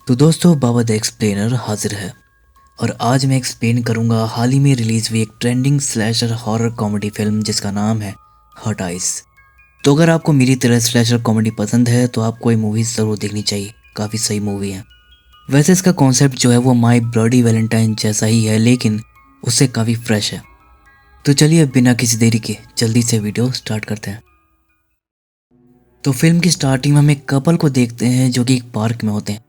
तो दोस्तों, बाबा the explainer हाजिर है। और आज मैं एक्सप्लेन करूंगा हाल ही में रिलीज हुई एक trending slasher horror comedy film जिसका नाम है हॉट आइज। तो अगर आपको मेरी तरह स्लैशर कॉमेडी पसंद है तो आपको ये मूवी ज़रूर देखनी चाहिए। काफ़ी सही मूवी है। वैसे इसका कॉन्सेप्ट जो है वो माई ब्लडी वैलेंटाइन जैसा ही है, लेकिन उससे काफ़ी फ्रेश है। तो चलिए बिना किसी देरी के जल्दी से वीडियो स्टार्ट करते हैं। तो फिल्म की स्टार्टिंग में हम एक कपल को देखते हैं जो कि एक पार्क में होते हैं।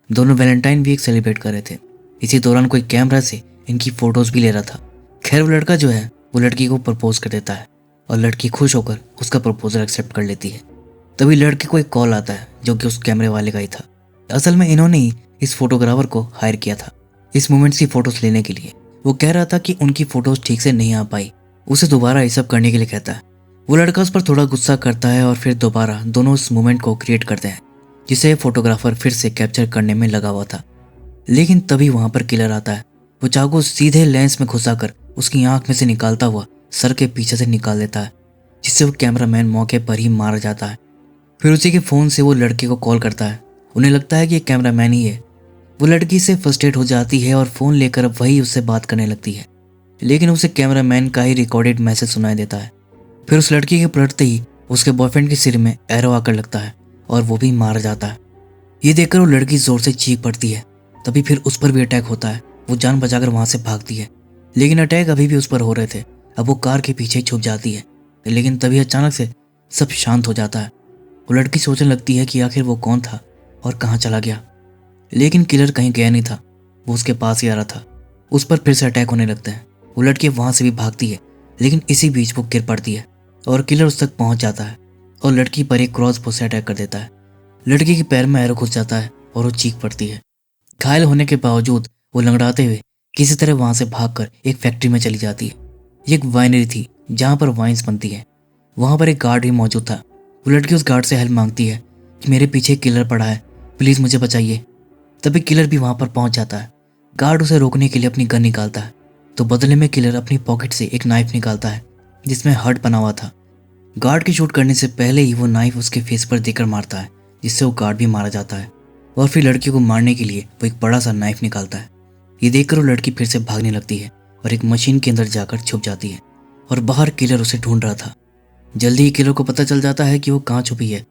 दोनों वैलेंटाइन वीक सेलिब्रेट कर रहे थे। इसी दौरान कोई कैमरा से इनकी फोटोज भी ले रहा था। खैर, वो लड़का जो है वो लड़की को प्रपोज कर देता है और लड़की खुश होकर उसका प्रपोजल एक्सेप्ट कर लेती है। तभी लड़के को एक कॉल आता है जो कि उस कैमरे वाले का ही था। असल में इन्होंने ही इस फोटोग्राफर को हायर किया था इस मोमेंट्स की फोटोज लेने के लिए। वो कह रहा था कि उनकी फोटोज ठीक से नहीं आ पाई, उसे दोबारा ये सब करने के लिए कहता है। वो लड़का उस पर थोड़ा गुस्सा करता है और फिर दोबारा दोनों उस मोमेंट को क्रिएट करते हैं जिसे फोटोग्राफर फिर से कैप्चर करने में लगा हुआ था। लेकिन तभी वहां पर किलर आता है। वो चाकू सीधे लेंस में घुसाकर उसकी आंख में से निकालता हुआ सर के पीछे से निकाल देता है, जिससे वो कैमरामैन मौके पर ही मारा जाता है। फिर उसी के फोन से वो लड़के को कॉल करता है। उन्हें लगता है कि ये कैमरामैन ही है। वो लड़की से फ्रस्ट्रेट हो जाती है और फोन लेकर वही उससे बात करने लगती है, लेकिन उसे कैमरामैन का ही रिकॉर्डेड मैसेज सुनाई देता है। फिर उस लड़की के पलटते ही उसके बॉयफ्रेंड के सिर में एरो आकर लगता है और वो भी मारा जाता है। ये देखकर वो लड़की जोर से चीख पड़ती है। तभी फिर उस पर भी अटैक होता है। वो जान बचाकर वहां से भागती है, लेकिन अटैक अभी भी उस पर हो रहे थे। अब वो कार के पीछे छुप जाती है, लेकिन तभी अचानक से सब शांत हो जाता है। वो लड़की सोचने लगती है कि आखिर वो कौन था और कहाँ चला गया। लेकिन किलर कहीं गया नहीं था, वो उसके पास ही आ रहा था। उस पर फिर से अटैक होने लगता है। वो लड़की वहां से भी भागती है, लेकिन इसी बीच वो गिर पड़ती है और किलर उस तक पहुंच जाता है और लड़की पर एक क्रॉसबो से अटैक कर देता है। लड़की के पैर में एरो घुस जाता है और वो चीख पड़ती है। घायल होने के बावजूद वो लंगड़ाते हुए किसी तरह वहां से भागकर एक फैक्ट्री में चली जाती है। ये एक वाइनरी थी जहां पर वाइन्स बनती है। वहां पर एक गार्ड भी मौजूद था। वो लड़की उस गार्ड से हेल्प मांगती है कि मेरे पीछे किलर पड़ा है, प्लीज मुझे बचाइए। तभी किलर भी वहां पर पहुंच जाता है। गार्ड उसे रोकने के लिए अपनी गन निकालता है, तो बदले में किलर अपनी पॉकेट से एक नाइफ निकालता है जिसमें हार्ट बना हुआ था। गार्ड की शूट करने से पहले ही वो नाइफ उसके फेस पर देकर मारता है, जिससे वो गार्ड भी मारा जाता है। और फिर लड़की को मारने के लिए वो एक बड़ा सा नाइफ निकालता है। ये देखकर वो लड़की फिर से भागने लगती है और एक मशीन के अंदर जाकर छुप जाती है। और बाहर किलर उसे ढूंढ रहा था। जल्दी ही किलर को पता चल जाता है कि वो कहाँ छुपी है।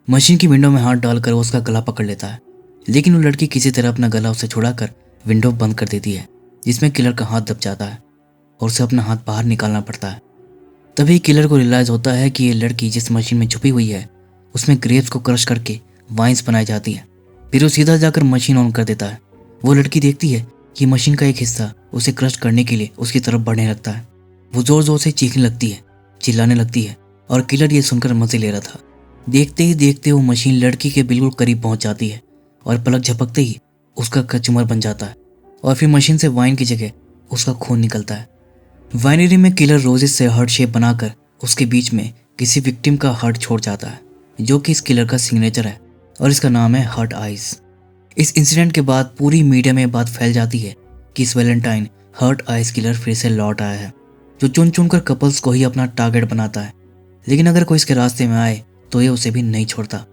मशीन की विंडो में हाथ डालकर वो उसका गला पकड़ लेता है, लेकिन वो लड़की किसी तरह अपना गला उसे छुड़ाकर विंडो बंद कर देती है, जिसमें किलर का हाथ दब जाता है और उसे अपना हाथ बाहर निकालना पड़ता है। तभी किलर को रियलाइज होता है कि ये लड़की जिस मशीन में छुपी हुई है उसमें ग्रेप्स को क्रश करके वाइन्स बनाई जाती है। फिर वो सीधा जाकर मशीन ऑन कर देता है। वो लड़की देखती है कि मशीन का एक हिस्सा उसे क्रश करने के लिए उसकी तरफ बढ़ने लगता है। वो जोर जोर से चीखने लगती है, चिल्लाने लगती है, और किलर ये सुनकर मजे ले रहा था। देखते ही देखते वो मशीन लड़की के बिल्कुल करीब पहुंच जाती है और पलक झपकते ही उसका कचूमर बन जाता है और फिर मशीन से वाइन की जगह उसका खून निकलता है। वाइनरी में किलर रोजेस से हार्ट शेप बनाकर उसके बीच में किसी विक्टिम का हार्ट छोड़ जाता है, जो कि इस किलर का सिग्नेचर है और इसका नाम है हॉट आइज। इस इंसिडेंट के बाद पूरी मीडिया में बात फैल जाती है कि इस वैलेंटाइन हॉट आइज किलर फिर से लौट आया है, जो चुन चुन कर कपल्स को ही अपना टारगेट बनाता है। लेकिन अगर कोई इसके रास्ते में आए तो ये उसे भी नहीं छोड़ता।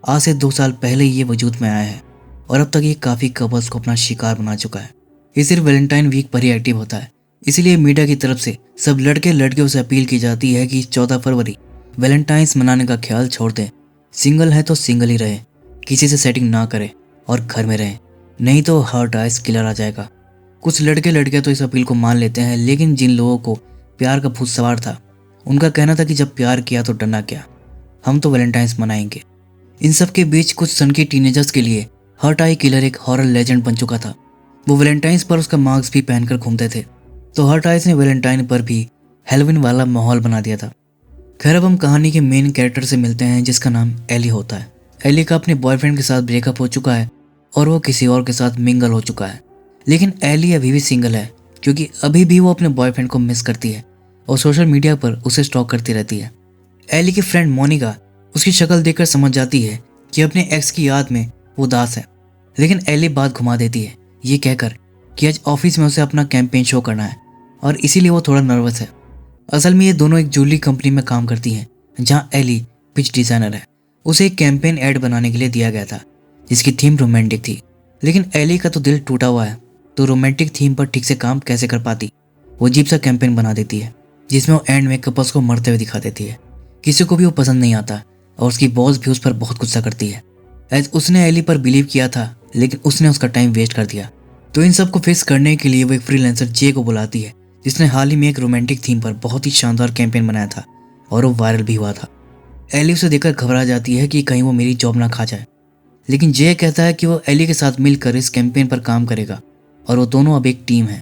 आज से 2 साल पहले ये वजूद में आया है और अब तक ये काफ़ी कपल्स को अपना शिकार बना चुका है। ये सिर्फ वैलेंटाइन वीक पर ही एक्टिव होता है, इसलिए मीडिया की तरफ से सब लड़के लड़कियों से अपील की जाती है कि 14 फरवरी वैलेंटाइंस मनाने का ख्याल छोड़ दें। सिंगल है तो सिंगल ही रहे, किसी से सेटिंग ना करें और घर में रहें, नहीं तो हॉट आइज किलर आ जाएगा। कुछ लड़के लड़कियां तो इस अपील को मान लेते हैं, लेकिन जिन लोगों को प्यार का भूत सवार था उनका कहना था कि जब प्यार किया तो डरना क्या, हम तो वैलेंटाइंस मनाएंगे। इन सब के बीच कुछ सनकी टीनेजर्स के लिए हॉट आई किलर एक हॉरर लेजेंड बन चुका था। वो वैलेंटाइंस पर उसका मास्क भी पहनकर घूमते थे, तो हॉट आइज ने वैलेंटाइन पर भी हेलोवीन वाला माहौल बना दिया था। खैर, अब हम कहानी के मेन कैरेक्टर से मिलते हैं जिसका नाम एली होता है। एली का अपने बॉयफ्रेंड के साथ ब्रेकअप हो चुका है और वो किसी और के साथ मिंगल हो चुका है। लेकिन एली अभी भी सिंगल है, क्योंकि अभी भी वो अपने बॉयफ्रेंड को मिस करती है और सोशल मीडिया पर उसे स्टॉक करती रहती है। एली की फ्रेंड मोनिका उसकी शक्ल देखकर समझ जाती है कि अपने एक्स की याद में वो उदास है, लेकिन एली बात घुमा देती है ये कहकर कि आज ऑफिस में उसे अपना कैंपेन शो करना है और इसीलिए वो थोड़ा नर्वस है। असल में ये दोनों एक ज्वेलरी कंपनी में काम करती हैं, जहाँ एली पिच डिजाइनर है। उसे एक कैंपेन ऐड बनाने के लिए दिया गया था जिसकी थीम रोमांटिक थी। लेकिन एली का तो दिल टूटा हुआ है, तो रोमांटिक थीम पर ठीक से काम कैसे कर पाती। वो अजीब सा कैंपेन बना देती है जिसमें वो एंड में कपल्स को मरते हुए दिखा देती है। किसी को भी वो पसंद नहीं आता और उसकी बॉस भी उस पर बहुत गुस्सा करती है, एज उसने एली पर बिलीव किया था लेकिन उसने उसका टाइम वेस्ट कर दिया। तो इन सब को फेस करने के लिए वो एक फ्रीलांसर जे को बुलाती है, जिसने हाल ही में एक रोमांटिक थीम पर बहुत ही शानदार कैंपेन बनाया था और वो वायरल भी हुआ था। एली उसे देखकर घबरा जाती है कि कहीं वो मेरी जॉब ना खा जाए, लेकिन जे कहता है कि वो एली के साथ मिलकर इस कैंपेन पर काम करेगा और वो दोनों अब एक टीम है।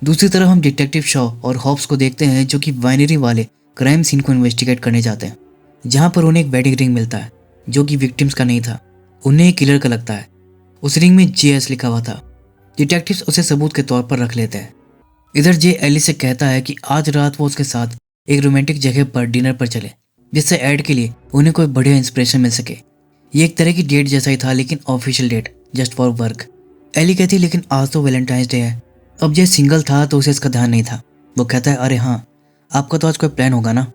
दूसरी तरफ हम डिटेक्टिव शॉ और हॉब्स को देखते हैं, जो कि वाइनरी वाले क्राइम सीन को इन्वेस्टिगेट करने जाते हैं, जहां पर उन्हें एक वेडिंग रिंग मिलता है जो कि विक्टिम्स का नहीं था, उन्हें एक किलर का लगता है। उस रिंग में JS लिखा हुआ था। डिटेक्टिव्स उसे सबूत के तौर पर रख लेते हैं। इधर जे एली से कहता है कि आज रात वो उसके साथ एक रोमांटिक जगह पर डिनर पर चले, जिससे ऐड के लिए उन्हें कोई बढ़िया इंस्पिरेशन मिल सके। ये एक तरह की डेट जैसा ही था, लेकिन official date, just for work. Ellie कहती है लेकिन आज तो वैलेंटाइंस डे है। अब जे सिंगल था तो उसे इसका ध्यान नहीं था। वो कहता है अरे हाँ, आपका तो आज कोई प्लान होगा ना।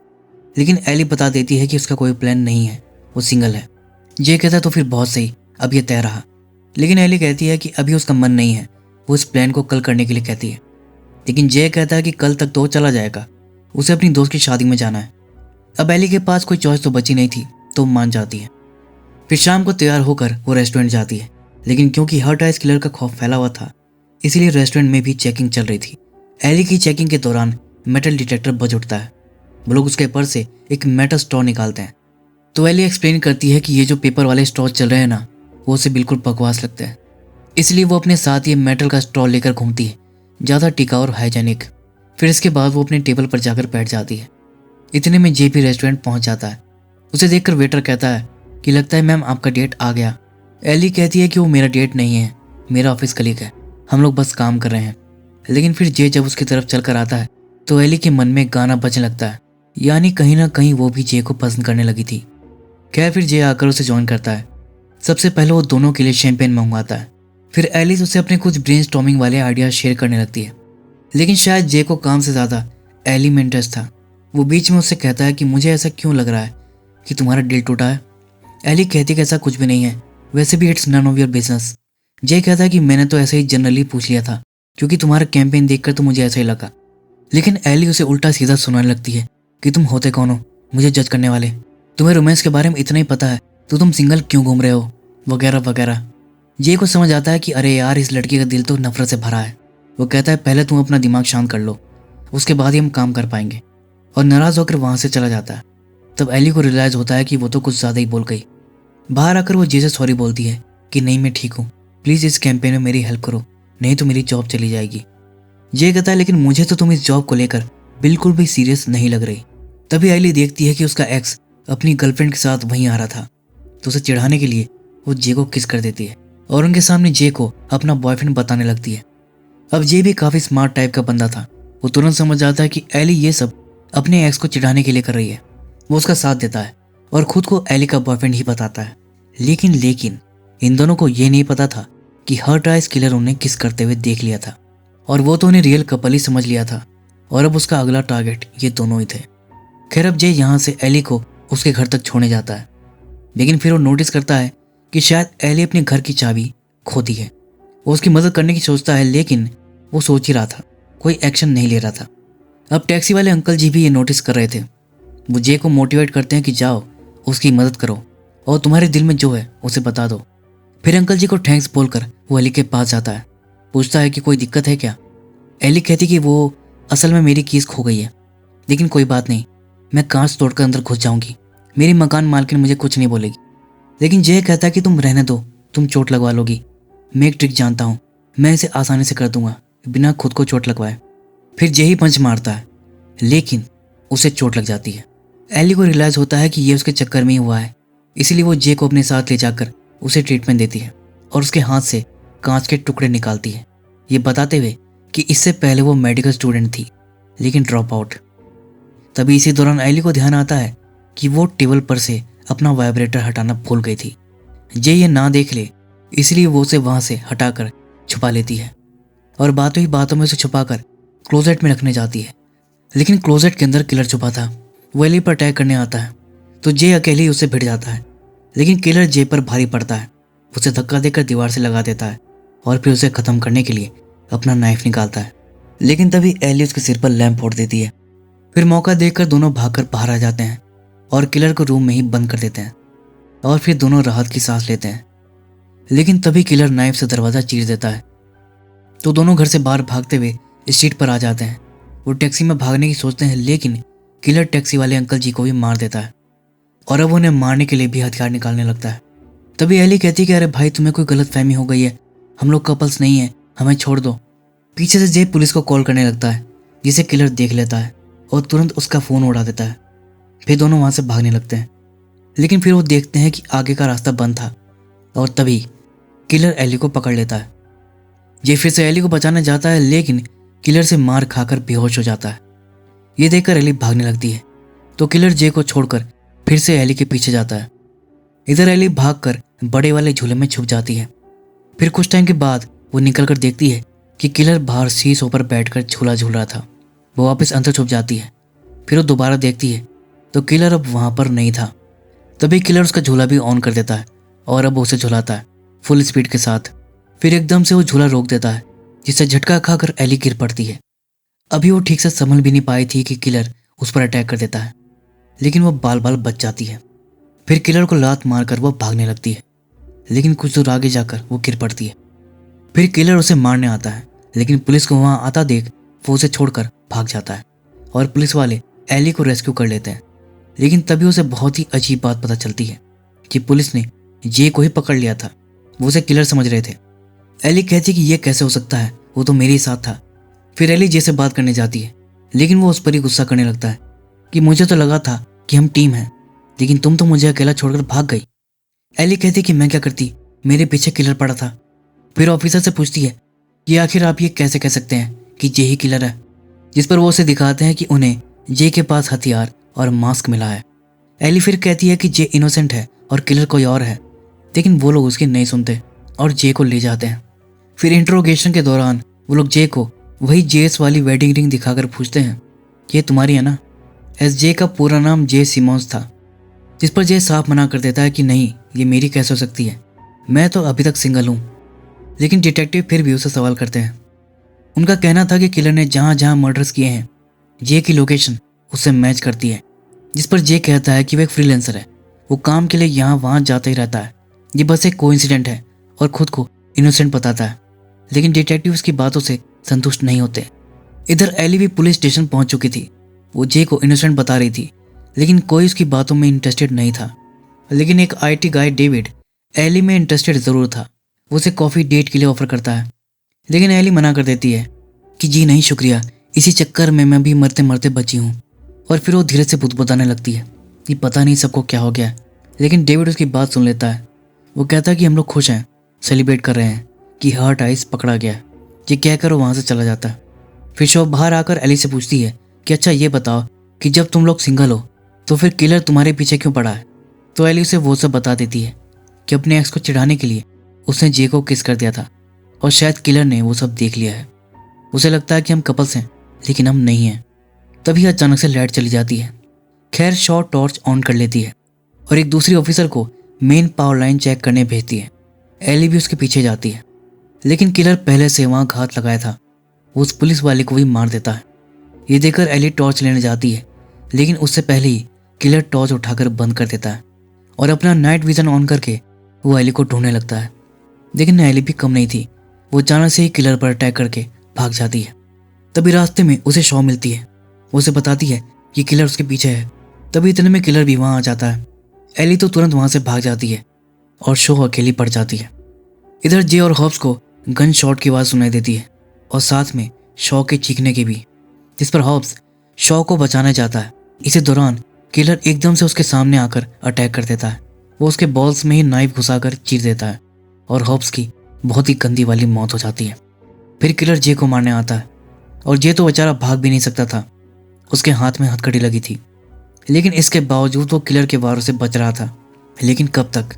लेकिन एली बता देती है कि उसका कोई प्लान नहीं है, वो सिंगल है। जे कहता है तो फिर बहुत सही, अब ये तय रहा। लेकिन एली कहती है कि अभी उसका मन नहीं है, वो इस प्लान को कल करने के लिए कहती है। लेकिन जे कहता है कि कल तक तो वो चला जाएगा, उसे अपनी दोस्त की शादी में जाना है। अब एली के पास कोई चॉइस तो बची नहीं थी, तो मान जाती है। फिर शाम को तैयार होकर वो रेस्टोरेंट जाती है, लेकिन क्योंकि हर्ट आइज किलर का खौफ फैला हुआ था, इसीलिए रेस्टोरेंट में भी चेकिंग चल रही थी। एली की चेकिंग के दौरान मेटल डिटेक्टर बज उठता है। वो लोग उसके पर्स से एक मेटल स्ट्रॉ निकालते हैं। तो एली एक्सप्लेन करती है कि ये जो पेपर वाले स्ट्रॉ चल रहे हैं ना, वो उसे बिल्कुल बकवास लगते हैं, इसलिए वो अपने साथ ये मेटल का स्ट्रॉ लेकर घूमती है, ज़्यादा टिकाऊ और हाइजेनिक। फिर इसके बाद वो अपने टेबल पर जाकर बैठ जाती है। इतने में जे भी रेस्टोरेंट पहुंच जाता है। उसे देखकर वेटर कहता है कि लगता है मैम आपका डेट आ गया। एली कहती है कि वो मेरा डेट नहीं है, मेरा ऑफिस कलीग है, हम लोग बस काम कर रहे हैं। लेकिन फिर जे जब उसकी तरफ चल कर आता है तो एली के मन में गाना बजने लगता है, यानी कहीं ना कहीं वो भी जे को पसंद करने लगी थी। खैर फिर जे आकर उसे ज्वाइन करता है। सबसे पहले वो दोनों के लिए शैंपेन मंगवाता है। फिर एलिस उसे अपने कुछ ब्रेनस्टॉर्मिंग वाले आइडिया शेयर करने लगती है, लेकिन शायद जे को काम से ज़्यादा एली में इंटरेस्ट था। वो बीच में उससे कहता है कि मुझे ऐसा क्यों लग रहा है कि तुम्हारा दिल टूटा है। एली कहती कि ऐसा कुछ भी नहीं है, वैसे भी it's none of your business. जे कहता है कि मैंने तो ऐसे ही जनरली पूछ लिया था, क्योंकि तुम्हारा कैंपेन देखकर तो मुझे ऐसा ही लगा। लेकिन एली उसे उल्टा सीधा सुनाने लगती है कि तुम होते कौन हो मुझे जज करने वाले, तुम्हें रोमांस के बारे में इतना ही पता है तो तुम सिंगल क्यों घूम रहे हो, वगैरह वगैरह। जे को समझ आता है कि अरे यार, इस लड़की का दिल तो नफरत से भरा है। वो कहता है पहले तुम अपना दिमाग शांत कर लो, उसके बाद ही हम काम कर पाएंगे, और नाराज होकर वहां से चला जाता है। तब एली को रियलाइज होता है कि वो तो कुछ ज़्यादा ही बोल गई। बाहर आकर वो जे से सॉरी बोलती है कि नहीं मैं ठीक हूँ, प्लीज़ इस कैंपेन में मेरी हेल्प करो, नहीं तो मेरी जॉब चली जाएगी। जे कहता है लेकिन मुझे तो तुम इस जॉब को लेकर बिल्कुल भी सीरियस नहीं लग रही। तभी एली देखती है कि उसका एक्स अपनी गर्लफ्रेंड के साथ वहीं आ रहा था, तो उसे चिढ़ाने के लिए वो जे को किस कर देती है और उनके सामने जे को अपना बॉयफ्रेंड बताने लगती है। अब जे भी काफ़ी स्मार्ट टाइप का बंदा था, वो तुरंत समझ जाता है कि एली ये सब अपने एक्स को चिढ़ाने के लिए कर रही है। वो उसका साथ देता है और खुद को एली का बॉयफ्रेंड ही बताता है। लेकिन इन दोनों को ये नहीं पता था कि हर्ट आइज किलर उन्हें किस करते हुए देख लिया था, और वो तो उन्हें रियल कपल ही समझ लिया था, और अब उसका अगला टारगेट ये दोनों ही थे। खैर अब जे यहाँ से एली को उसके घर तक छोड़ने जाता है, लेकिन फिर वो नोटिस करता है कि शायद एली अपने घर की चाबी खो दी है। वो उसकी मदद करने की सोचता है, लेकिन वो सोच ही रहा था, कोई एक्शन नहीं ले रहा था। अब टैक्सी वाले अंकल जी भी ये नोटिस कर रहे थे। वो जे को मोटिवेट करते हैं कि जाओ उसकी मदद करो और तुम्हारे दिल में जो है उसे बता दो। फिर अंकल जी को थैंक्स बोलकर वो एली के पास जाता है, पूछता है कि कोई दिक्कत है क्या। एली कहती कि वो असल में मेरी कीज खो गई है, लेकिन कोई बात नहीं, मैं कांच तोड़कर अंदर घुस जाऊंगी, मेरी मकान मालकिन मुझे कुछ नहीं बोलेगी। लेकिन जे कहता है कि तुम रहने दो, तुम चोट लगवा लोगी, मैं एक ट्रिक जानता हूँ, मैं इसे आसानी से कर दूंगा बिना खुद को चोट लगवाए। फिर जे ही पंच मारता है, लेकिन उसे चोट लग जाती है। एली को रियलाइज होता है कि ये उसके चक्कर में ही हुआ है, इसीलिए वो जे को अपने साथ ले जाकर उसे ट्रीटमेंट देती है और उसके हाथ से कांच के टुकड़े निकालती है, ये बताते हुए कि इससे पहले वो मेडिकल स्टूडेंट थी लेकिन ड्रॉप आउट। तभी इसी दौरान एली को ध्यान आता है कि वो टेबल पर से अपना वाइब्रेटर हटाना भूल गई थी। जे ये ना देख ले, इसलिए वो उसे वहां से हटाकर छुपा लेती है और बातों ही बातों में उसे छुपाकर क्लोजेट में रखने जाती है। लेकिन क्लोजेट के अंदर किलर छुपा था। वो एली पर अटैक करने आता है तो जे अकेले ही उससे भिड़ जाता है, लेकिन किलर जे पर भारी पड़ता है, उसे धक्का देकर दीवार से लगा देता है और फिर उसे ख़त्म करने के लिए अपना नाइफ निकालता है। लेकिन तभी एली उसके सिर पर लैंप फोड़ देती है। फिर मौका देखकर दोनों भागकर बाहर आ जाते हैं और किलर को रूम में ही बंद कर देते हैं और फिर दोनों राहत की सांस लेते हैं। लेकिन तभी किलर नाइफ से दरवाज़ा चीर देता है तो दोनों घर से बाहर भागते हुए स्ट्रीट पर आ जाते हैं। वो टैक्सी में भागने की सोचते हैं, लेकिन किलर टैक्सी वाले अंकल जी को भी मार देता है और अब उन्हें मारने के लिए भी हथियार निकालने लगता है। तभी एली कहती है कि अरे भाई, तुम्हें कोई गलत फहमी हो गई है, हम लोग कपल्स नहीं हैं, हमें छोड़ दो। पीछे से जे पुलिस को कॉल करने लगता है, जिसे किलर देख लेता है और तुरंत उसका फ़ोन उड़ा देता है। फिर दोनों वहाँ से भागने लगते हैं, लेकिन फिर वो देखते हैं कि आगे का रास्ता बंद था और तभी किलर एली को पकड़ लेता है। जे फिर से एली को बचाने जाता है, लेकिन किलर से मार खाकर बेहोश हो जाता है। ये देखकर एली भागने लगती है तो किलर जे को छोड़कर फिर से एली के पीछे जाता है। इधर एली भागकर बड़े वाले झूले में छुप जाती है। फिर कुछ टाइम के बाद वो निकलकर देखती है कि किलर बाहर शीशों पर बैठकर झूला झूल रहा था। वो वापस अंदर छुप जाती है। फिर वो दोबारा देखती है तो किलर अब वहाँ पर नहीं था। तभी किलर उसका झूला भी ऑन कर देता है और अब उसे झुलाता है फुल स्पीड के साथ। फिर एकदम से वो झूला रोक देता है, जिससे झटका खाकर एली गिर पड़ती है। अभी वो ठीक से संभल भी नहीं पाई थी कि किलर उस पर अटैक कर देता है, लेकिन वो बाल बाल बच जाती है। फिर किलर को लात मारकर वो भागने लगती है, लेकिन कुछ दूर आगे जाकर वो गिर पड़ती है। फिर किलर उसे मारने आता है, लेकिन पुलिस को वहाँ आता देख वो उसे छोड़कर भाग जाता है और पुलिस वाले एली को रेस्क्यू कर लेते हैं। लेकिन तभी उसे बहुत ही अजीब बात पता चलती है कि पुलिस ने जे को ही पकड़ लिया था। वो उसे किलर समझ रहे थे। एली कहती है कि ये कैसे हो सकता है, वो तो मेरे ही साथ था। फिर एली जे से बात करने जाती है, लेकिन वो उस पर ही गुस्सा करने लगता है कि मुझे तो लगा था कि हम टीम हैं, लेकिन तुम तो मुझे अकेला छोड़कर भाग गई। एली कहती है कि मैं क्या करती, मेरे पीछे किलर पड़ा था। फिर ऑफिसर से पूछती है कि आखिर आप ये कैसे कह सकते हैं कि जे ही किलर है, जिस पर वो उसे दिखाते हैं कि उन्हें जे के पास हथियार और मास्क मिला है। एली फिर कहती है कि जे इनोसेंट है और किलर कोई और है, लेकिन वो लोग उसकी नहीं सुनते और जे को ले जाते हैं। फिर इंट्रोगेशन के दौरान वो लोग जे को वही जेस वाली वेडिंग रिंग दिखाकर पूछते हैं कि ये तुम्हारी है ना। एस जे का पूरा नाम जे सिमोन्स था, जिस पर जे साफ मना कर देता है कि नहीं, ये मेरी कैसे हो सकती है, मैं तो अभी तक सिंगल हूँ। लेकिन डिटेक्टिव फिर भी उसे सवाल करते हैं। उनका कहना था कि किलर ने जहाँ जहाँ मर्डर्स किए हैं जे की लोकेशन उससे मैच करती है, जिस पर जे कहता है कि वो एक फ्रीलांसर है, वो काम के लिए यहाँ वहाँ जाता ही रहता है, ये बस एक कोइंसिडेंट है और खुद को इनोसेंट बताता है। लेकिन डिटेक्टिव उसकी बातों से संतुष्ट नहीं होते। इधर एली भी पुलिस स्टेशन पहुंच चुकी थी। वो जे को इनोसेंट बता रही थी, लेकिन कोई उसकी बातों में इंटरेस्टेड नहीं था। लेकिन एक आईटी गाय डेविड एली में इंटरेस्टेड ज़रूर था। वो उसे कॉफ़ी डेट के लिए ऑफर करता है, लेकिन एली मना कर देती है कि जी नहीं शुक्रिया, इसी चक्कर में मैं भी मरते मरते बची हूँ। और फिर वो धीरे से बुदबुदाने लगती है कि पता नहीं सबको क्या हो गया। लेकिन डेविड उसकी बात सुन लेता है। वो कहता है कि हम लोग खुश हैं, सेलिब्रेट कर रहे हैं कि हर्ट आइस पकड़ा गया। ये कहकर वो वहाँ से चला जाता है। फिर शो बाहर आकर एली से पूछती है कि अच्छा ये बताओ कि जब तुम लोग सिंगल हो तो फिर किलर तुम्हारे पीछे क्यों पड़ा है। तो एली उसे वो सब बता देती है कि अपने एक्स को चिढ़ाने के लिए उसने जे को किस कर दिया था और शायद किलर ने वो सब देख लिया है। उसे लगता है कि हम कपल्स हैं, लेकिन हम नहीं हैं। तभी अचानक से लाइट चली जाती है। खैर शॉ टॉर्च ऑन कर लेती है और एक दूसरी ऑफिसर को मेन पावर लाइन चेक करने भेजती है। एली भी उसके पीछे जाती है, लेकिन किलर पहले से वहाँ घात लगाया था। वो उस पुलिस वाले को भी मार देता है। ये देखकर एली टॉर्च लेने जाती है, लेकिन उससे पहले ही किलर टॉर्च उठाकर बंद कर देता है और अपना नाइट विजन ऑन करके वो एली को ढूंढने लगता है। लेकिन एली भी कम नहीं थी। वो अचानक से ही किलर पर अटैक करके भाग जाती है। तभी रास्ते में उसे शॉ मिलती है। वो उसे बताती है कि किलर उसके पीछे है। तभी इतने में किलर भी वहाँ आ जाता है। एली तो तुरंत वहाँ से भाग जाती है और शो अकेली पड़ जाती है। इधर जे और हॉब्स को गन शॉट की आवाज़ सुनाई देती है और साथ में शॉ के चीखने की भी, जिस पर हॉब्स शॉ को बचाने जाता है। इसी दौरान किलर एकदम से उसके सामने आकर अटैक कर देता है। वो उसके बॉल्स में ही नाइफ घुसाकर चीर देता है और हॉब्स की बहुत ही गंदी वाली मौत हो जाती है। फिर किलर जे को मारने आता है और जे तो बेचारा भाग भी नहीं सकता था। उसके हाथ में हथकड़ी लगी थी, लेकिन इसके बावजूद वो किलर के वारों से बच रहा था। लेकिन कब तक।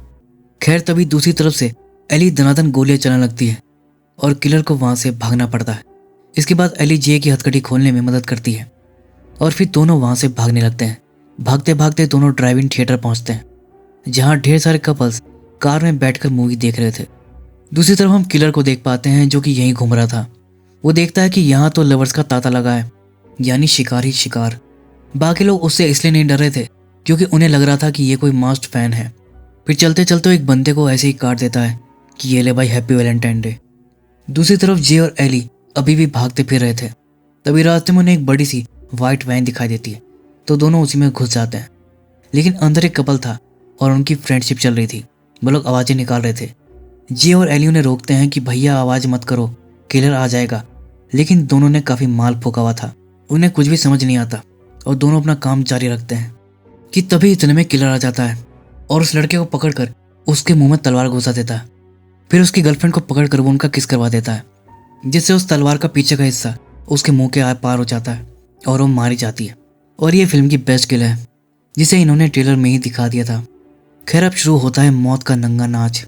खैर तभी दूसरी तरफ से एली दनादन गोलियां चलने लगती है और किलर को वहां से भागना पड़ता है। इसके बाद एली जे की हथकड़ी खोलने में मदद करती है और फिर दोनों वहां से भागने लगते हैं। भागते भागते दोनों ड्राइव इन थिएटर पहुंचते हैं, जहां ढेर सारे कपल्स कार में बैठकर मूवी देख रहे थे। दूसरी तरफ हम किलर को देख पाते हैं जो कि यहीं घूम रहा था। वो देखता है कि यहाँ तो लवर्स का तांता लगा है, यानी शिकार ही शिकार। बाकी लोग उससे इसलिए नहीं डर रहे थे क्योंकि उन्हें लग रहा था कि ये कोई मास्ट फैन है। फिर चलते चलते एक बंदे को ऐसे ही काट देता है कि ये ले भाई, हैप्पी वैलेंटाइन डे। दूसरी तरफ जे और एली अभी भी भागते फिर रहे थे। तभी रास्ते में उन्हें एक बड़ी सी वाइट वैन दिखाई देती है, तो दोनों उसी में घुस जाते हैं। लेकिन अंदर एक कपल था और उनकी फ्रेंडशिप चल रही थी। वो लोग आवाज़ें निकाल रहे थे। जे और एली उन्हें रोकते हैं कि भैया आवाज़ मत करो, किलर आ जाएगा। लेकिन दोनों ने काफ़ी माल फूका हुआ था, उन्हें कुछ भी समझ नहीं आता और दोनों अपना काम जारी रखते हैं कि तभी इतने में किलर आ जाता है और उस लड़के को पकड़कर उसके मुंह में तलवार घुसा देता है। फिर उसकी गर्लफ्रेंड को पकड़कर वो उनका किस करवा देता है, जिससे उस तलवार का पीछे का हिस्सा उसके मुंह के आर पार हो जाता है और वो मारी जाती है। और ये फिल्म की बेस्ट किल है जिसे इन्होंने ट्रेलर में ही दिखा दिया था। खैर, अब शुरू होता है मौत का नंगा नाच।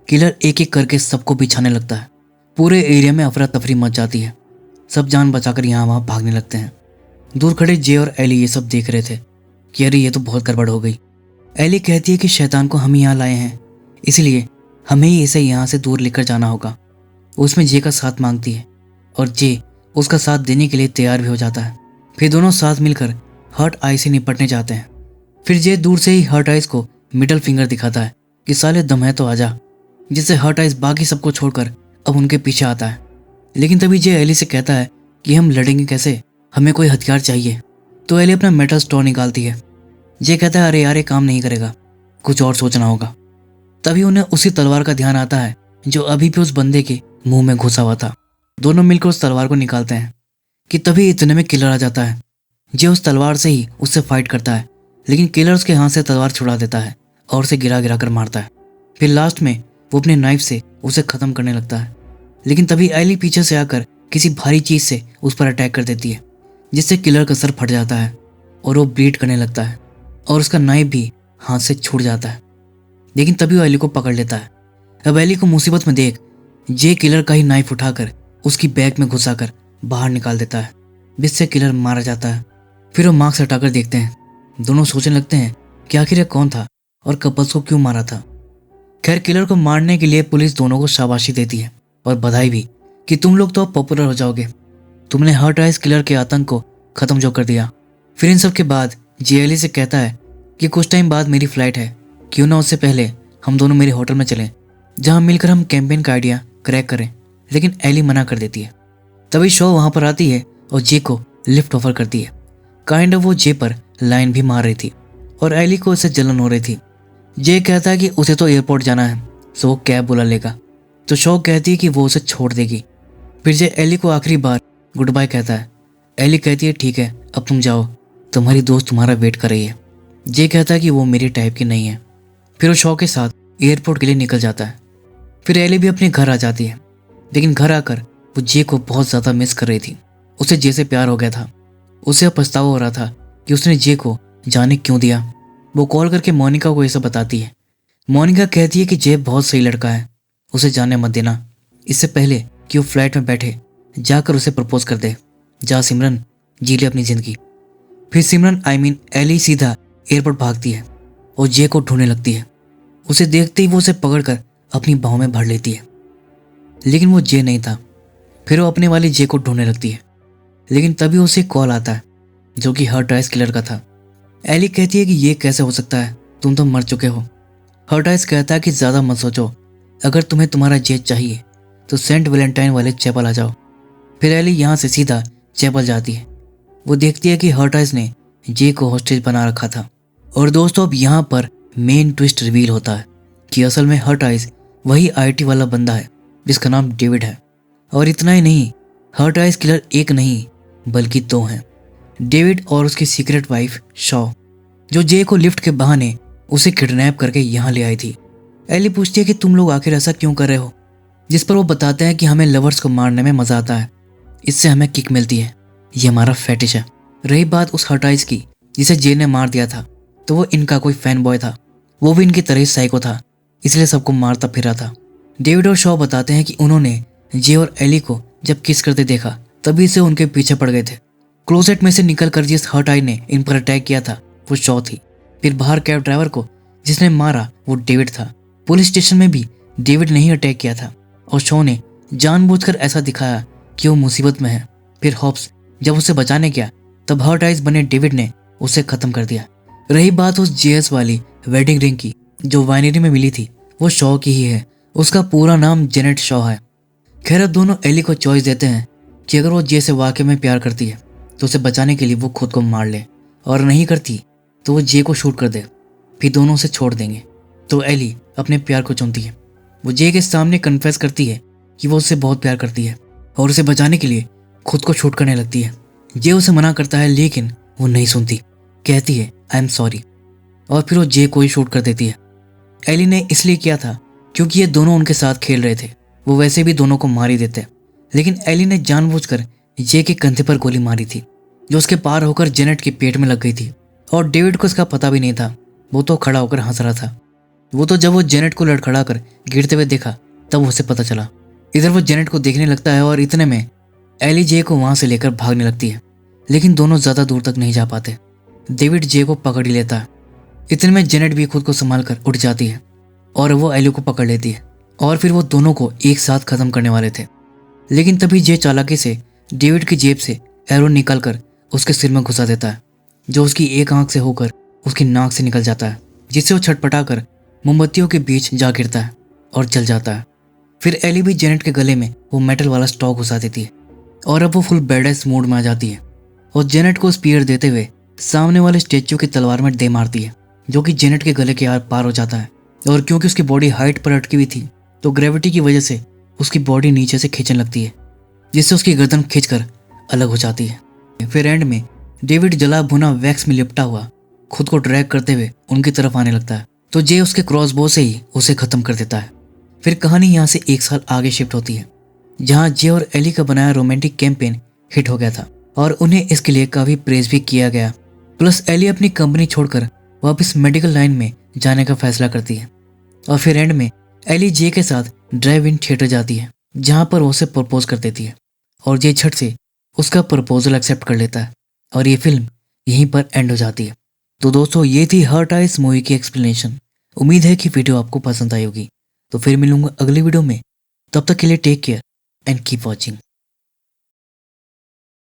किलर एक एक करके सबको बिछाने लगता है। पूरे एरिया में अफरा तफरी मच जाती है। सब जान बचाकर यहाँ वहाँ भागने लगते हैं। दूर खड़े जे और एली ये सब देख रहे थे कि अरे ये तो बहुत गड़बड़ हो गई। एली कहती है कि शैतान को हम ही यहाँ लाए हैं, इसलिए हमें ही इसे यहाँ से दूर लेकर जाना होगा। उसमें जे का साथ मांगती है और जे उसका साथ देने के लिए तैयार भी हो जाता है। फिर दोनों साथ मिलकर हर्ट आई से निपटने जाते हैं। फिर जे दूर से ही हर्ट आइस को मिडल फिंगर दिखाता है कि साले दम है तो आजा, जिससे हर्ट आइस बाकी सबको छोड़कर अब उनके पीछे आता है। लेकिन तभी जे एली से कहता है कि हम लड़ेंगे कैसे, हमें कोई हथियार चाहिए। तो एली अपना मेटल स्टोर निकालती है। जे कहता है अरे यार ये काम नहीं करेगा, कुछ और सोचना होगा। तभी उन्हें उसी तलवार का ध्यान आता है जो अभी भी उस बंदे के मुंह में घुसा हुआ था। दोनों मिलकर उस तलवार को निकालते हैं कि तभी इतने में किलर आ जाता है। जे उस तलवार से ही उससे फाइट करता है, लेकिन किलर उसके हाथ से तलवार छुड़ा देता है और उसे गिरा गिरा कर मारता है। फिर लास्ट में वो अपने नाइफ से उसे खत्म करने लगता है। लेकिन तभी एली पीछे से आकर किसी भारी चीज से उस पर अटैक कर देती है, जिससे किलर का सर फट जाता है और वो ब्लीड करने लगता है और उसका नाइफ भी हाथ से छूट जाता है। लेकिन तभी वो एली को पकड़ लेता है। अब एली को मुसीबत में देख जे किलर का ही नाइफ उठाकर उसकी बैग में घुसाकर बाहर निकाल देता है, जिससे किलर मारा जाता है। फिर वो मास्क हटाकर देखते हैं। दोनों सोचने लगते हैं कि आखिर यह कौन था और कपल्स को क्यों मारा था। खैर, किलर को मारने के लिए पुलिस दोनों को शाबाशी देती है और बधाई भी कि तुम लोग तो अब पॉपुलर हो जाओगे, तुमने हर्ट आइस किलर के आतंक को खत्म जो कर दिया। फिर इन सब के बाद जे एली से कहता है कि कुछ टाइम बाद मेरी फ्लाइट है, क्यों ना उससे पहले हम दोनों मेरे होटल में चलें, जहां मिलकर हम कैंपेन का आइडिया क्रैक करें। लेकिन एली मना कर देती है। तभी शो वहां पर आती है और जे को लिफ्ट ऑफर करती है। काइंड ऑफ वो जे पर लाइन भी मार रही थी और एली को उससे जलन हो रही थी। जे कहता है कि उसे तो एयरपोर्ट जाना है, सो वो कैब बुला लेगा। तो शो कहती है कि वो उसे छोड़ देगी। फिर जे एली को आखिरी बार गुड बाय कहता है। एली कहती है ठीक है, अब तुम जाओ, तुम्हारी दोस्त तुम्हारा वेट कर रही है। जे कहता है कि वो मेरी टाइप की नहीं है। फिर वो शो के साथ एयरपोर्ट के लिए निकल जाता है। फिर एली भी अपने घर आ जाती है, लेकिन घर आकर वो जे को बहुत ज़्यादा मिस कर रही थी। उसे जे से प्यार हो गया था। उसे अब पछतावा हो रहा था कि उसने जे को जाने क्यों दिया। वो कॉल करके मोनिका को ये सब बताती है। मोनिका कहती है कि जे बहुत सही लड़का है, उसे जाने मत देना। इससे पहले कि वो फ्लाइट में बैठे जाकर उसे प्रपोज कर दे। जा सिमरन, जी ले अपनी ज़िंदगी। फिर सिमरन एली सीधा एयरपोर्ट भागती है और जे को ढूंढने लगती है। उसे देखते ही वो उसे पकड़कर अपनी बाहों में भर लेती है, लेकिन वो जे नहीं था। फिर वो अपने वाली जे को ढूंढने लगती है, लेकिन तभी उसे कॉल आता है जो कि हर्ट आइस किलर का था। एली कहती है कि ये कैसे हो सकता है, तुम तो मर चुके हो। हर्ट आइस कहता है कि ज़्यादा मत सोचो, अगर तुम्हें तुम्हारा जे चाहिए तो सेंट वैलेंटाइन वाले चैपल आ जाओ। फिर एली यहाँ से सीधा चैपल जाती है। वो देखती है कि हर्ट आइस ने जे को हॉस्टेज बना रखा था। और दोस्तों, अब यहाँ पर मेन ट्विस्ट रिवील होता है कि असल में हर्ट आइस वही आईटी वाला बंदा है जिसका नाम डेविड है। और इतना ही नहीं, हर्ट आइस किलर एक नहीं बल्कि दो हैं, डेविड और उसकी सीक्रेट वाइफ शॉ, जो जे को लिफ्ट के बहाने उसे किडनैप करके यहाँ ले आई थी। एली पूछती है कि तुम लोग आखिर ऐसा क्यों कर रहे हो, जिस पर वो बताते हैं कि हमें लवर्स को मारने में मजा आता है, इससे हमें किक मिलती है, ये हमारा फेटिश है। रही बात उस हर्ट आइस की जिसे जे ने मार दिया था, तो वो इनका कोई फैन बॉय था, वो भी इनकी तरह साइको था, इसलिए सबको मारता फिरा था। डेविड और शॉ बताते हैं कि उन्होंने जे और एली को जब किस करते देखा तभी से उनके पीछे पड़ गए थे। क्लोजेट में से निकलकर जिस हर्ट आई ने इन पर अटैक किया था वो शॉ थी। फिर बाहर कैब ड्राइवर को जिसने मारा वो डेविड था। पुलिस स्टेशन में भी डेविड ने ही अटैक किया था। और शो ने जानबूझकर ऐसा दिखाया कि वो मुसीबत में है। फिर हॉब्स जब उसे बचाने गया तब हर्ट आइज बने डेविड ने उसे खत्म कर दिया। रही बात उस जेएस वाली वेडिंग रिंग की जो वाइनरी में मिली थी, वो शॉ की ही है। उसका पूरा नाम जेनेट शॉ है। खैर अब दोनों एली को चॉइस देते हैं कि अगर वो जे से वाकई में प्यार करती है तो उसे बचाने के लिए वो खुद को मार ले, और नहीं करती तो वो जे को शूट कर दे, फिर दोनों उसे छोड़ देंगे। तो एली अपने प्यार को चुनती है। वो जे के सामने कन्फेस करती है कि वो उससे बहुत प्यार करती है और उसे बचाने के लिए खुद को शूट करने लगती है। जे उसे मना करता है लेकिन वो नहीं सुनती, कहती है आई एम सॉरी, और फिर वो जे को ही शूट कर देती है। एली ने इसलिए किया था क्योंकि ये दोनों उनके साथ खेल रहे थे। वो वैसे भी दोनों को मार ही देते, लेकिन एली ने जानबूझकर जे के कंधे पर गोली मारी थी जो उसके पार होकर जेनेट के पेट में लग गई थी। और डेविड को इसका पता भी नहीं था। वो तो खड़ा होकर हंस रहा था। वो तो जब वो जेनेट को लड़खड़ा कर गिरते हुए देखा तब उसे पता चला। इधर वो जेनेट को देखने लगता है और इतने में एली जे को वहां से लेकर भागने लगती है, लेकिन दोनों ज्यादा दूर तक नहीं जा पाते। डेविड जे को पकड़ ही लेता है। इतने में जेनेट भी खुद को संभाल कर उठ जाती है और वो एली को पकड़ लेती है, और फिर वो दोनों को एक साथ खत्म करने वाले थे। लेकिन तभी जे चालाकी से डेविड की जेब से एरो निकालकर उसके सिर में घुसा देता है, जो उसकी एक आंख से होकर उसकी नाक से निकल जाता है, जिससे वो छटपटाकर मोमबत्तियों के बीच जा गिरता है और जल जाता है। फिर एली भी जेनेट के गले में वो मेटल वाला स्टॉक घुसा देती है और अब वो फुल बेडेस मूड में आ जाती है और जेनेट को स्पीयर देते हुए सामने वाले स्टेच्यू की तलवार में दे मारती है, जो कि जेनेट के गले के आर पार हो जाता है। और क्योंकि उसकी बॉडी हाइट पर अटकी हुई थी तो ग्रेविटी की वजह से उसकी बॉडी नीचे से खींचने लगती है, जिससे उसकी गर्दन खींचकर अलग हो जाती है। फिर एंड में डेविड जला भुना वैक्स में लिपटा हुआ खुद को ड्रैग करते हुए उनकी तरफ आने लगता है, तो जे उसके क्रॉसबो से ही उसे खत्म कर देता है। फिर कहानी यहाँ से 1 साल आगे शिफ्ट होती है, जहाँ जे और एली का बनाया रोमांटिक कैंपेन हिट हो गया था और उन्हें इसके लिए काफी प्रेज भी किया गया। प्लस एली अपनी कंपनी छोड़कर वापस मेडिकल लाइन में जाने का फैसला करती है। और फिर एंड में एली जे के साथ ड्राइव इन थिएटर जाती है, जहाँ पर वो उसे प्रपोज कर देती है और जे झट से उसका प्रपोजल एक्सेप्ट कर लेता है और ये फिल्म यहीं पर एंड हो जाती है। तो दोस्तों ये थी हर्ट आइज मूवी की एक्सप्लेनेशन। उम्मीद है कि वीडियो आपको पसंद आई होगी। तो फिर मिलूंगा अगली वीडियो में, तब तक के लिए take care and keep watching.